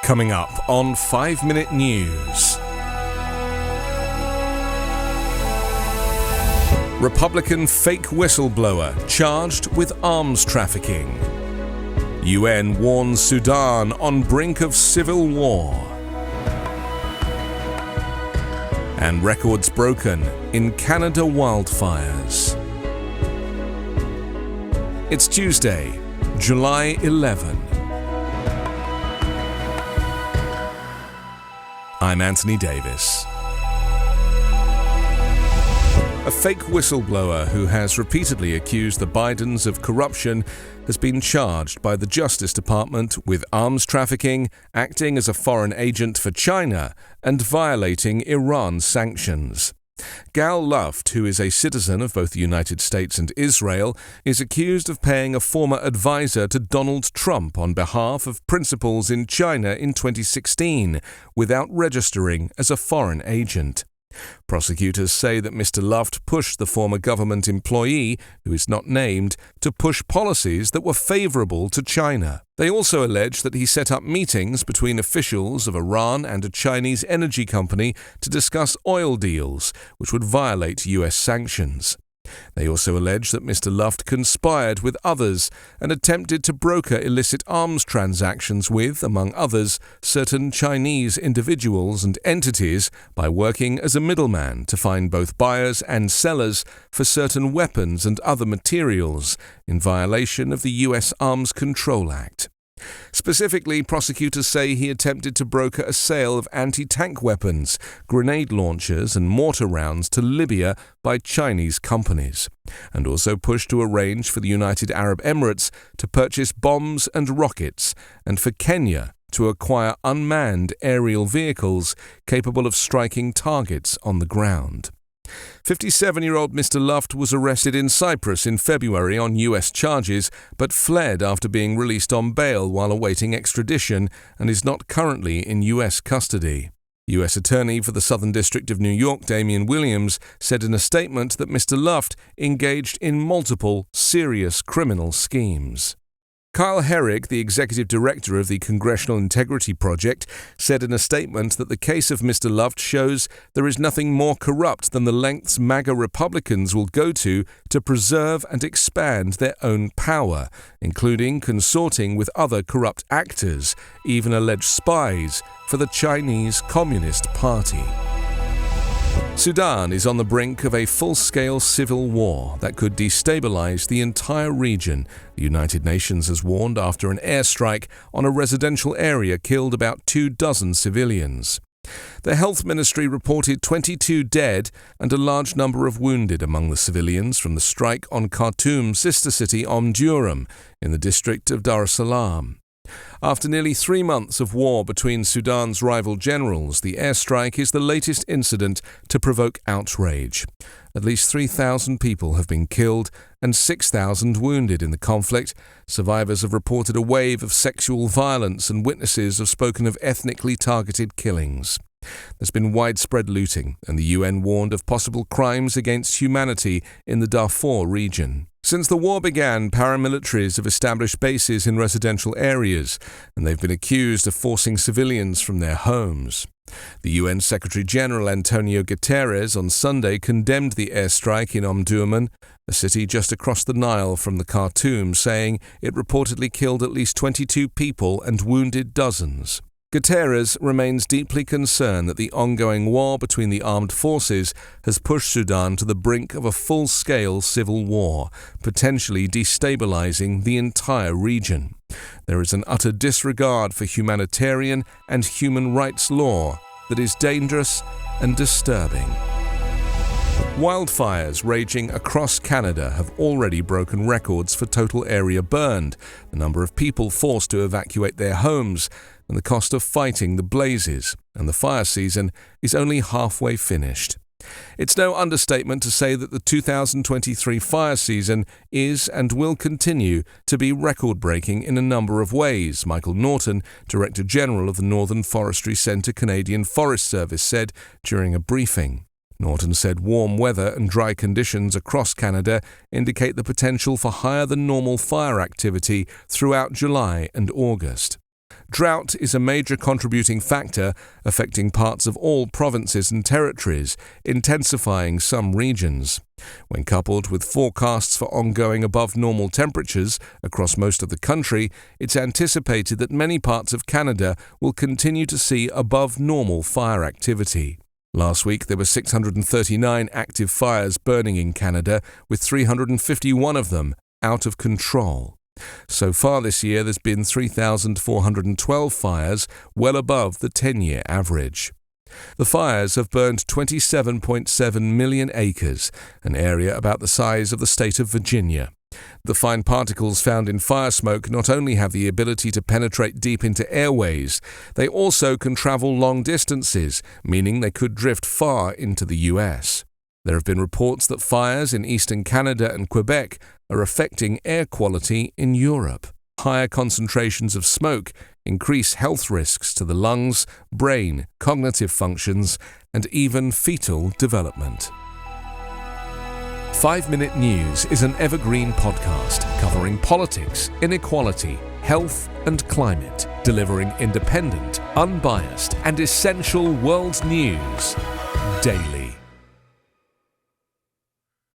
Coming up on 5 Minute News. Republican fake whistleblower charged with arms trafficking. UN warns Sudan on brink of civil war. And records broken in Canada wildfires. It's Tuesday, July 11. I'm Anthony Davis. A fake whistleblower who has repeatedly accused the Bidens of corruption has been charged by the Justice Department with arms trafficking, acting as a foreign agent for China, and violating Iran's sanctions. Gal Luft, who is a citizen of both the United States and Israel, is accused of paying a former advisor to Donald Trump on behalf of principals in China in 2016, without registering as a foreign agent. Prosecutors say that Mr. Luft pushed the former government employee, who is not named, to push policies that were favorable to China. They also allege that he set up meetings between officials of Iran and a Chinese energy company to discuss oil deals, which would violate US sanctions. They also allege that Mr. Luft conspired with others and attempted to broker illicit arms transactions with, among others, certain Chinese individuals and entities by working as a middleman to find both buyers and sellers for certain weapons and other materials in violation of the US Arms Control Act. Specifically, prosecutors say he attempted to broker a sale of anti-tank weapons, grenade launchers and mortar rounds to Libya by Chinese companies, and also pushed to arrange for the United Arab Emirates to purchase bombs and rockets, and for Kenya to acquire unmanned aerial vehicles capable of striking targets on the ground. 57-year-old Mr. Luft was arrested in Cyprus in February on US charges, but fled after being released on bail while awaiting extradition and is not currently in US custody. US Attorney for the Southern District of New York, Damian Williams, said in a statement that Mr. Luft engaged in multiple serious criminal schemes. Kyle Herrig, the executive director of the Congressional Integrity Project, said in a statement that the case of Mr. Luft shows there is nothing more corrupt than the lengths MAGA Republicans will go to preserve and expand their own power, including consorting with other corrupt actors, even alleged spies, for the Chinese Communist Party. Sudan is on the brink of a full-scale civil war that could destabilize the entire region, the United Nations has warned after an airstrike on a residential area killed about 24 civilians. The Health Ministry reported 22 dead and a large number of wounded among the civilians from the strike on Khartoum's sister city Omdurman in the district of Dar es Salaam. After nearly 3 months of war between Sudan's rival generals, the airstrike is the latest incident to provoke outrage. At least 3,000 people have been killed and 6,000 wounded in the conflict. Survivors have reported a wave of sexual violence and witnesses have spoken of ethnically targeted killings. There's been widespread looting, and the UN warned of possible crimes against humanity in the Darfur region. Since the war began, paramilitaries have established bases in residential areas, and they've been accused of forcing civilians from their homes. The UN Secretary-General Antonio Guterres on Sunday condemned the airstrike in Omdurman, a city just across the Nile from the Khartoum, saying it reportedly killed at least 22 people and wounded dozens. Guterres remains deeply concerned that the ongoing war between the armed forces has pushed Sudan to the brink of a full-scale civil war, potentially destabilizing the entire region. There is an utter disregard for humanitarian and human rights law that is dangerous and disturbing. Wildfires raging across Canada have already broken records for total area burned, the number of people forced to evacuate their homes, and the cost of fighting the blazes, and the fire season is only halfway finished. It's no understatement to say that the 2023 fire season is and will continue to be record-breaking in a number of ways, Michael Norton, Director General of the Northern Forestry Centre Canadian Forest Service, said during a briefing. Norton said warm weather and dry conditions across Canada indicate the potential for higher than normal fire activity throughout July and August. Drought is a major contributing factor affecting parts of all provinces and territories, intensifying some regions. When coupled with forecasts for ongoing above-normal temperatures across most of the country, it's anticipated that many parts of Canada will continue to see above-normal fire activity. Last week, there were 639 active fires burning in Canada, with 351 of them out of control. So far this year, there's been 3,412 fires, well above the 10-year average. The fires have burned 27.7 million acres, an area about the size of the state of Virginia. The fine particles found in fire smoke not only have the ability to penetrate deep into airways, they also can travel long distances, meaning they could drift far into the US. There have been reports that fires in eastern Canada and Quebec are affecting air quality in Europe. Higher concentrations of smoke increase health risks to the lungs, brain, cognitive functions, and even fetal development. 5 Minute News is an Evergreen podcast covering politics, inequality, health, and climate, delivering independent, unbiased, and essential world news daily.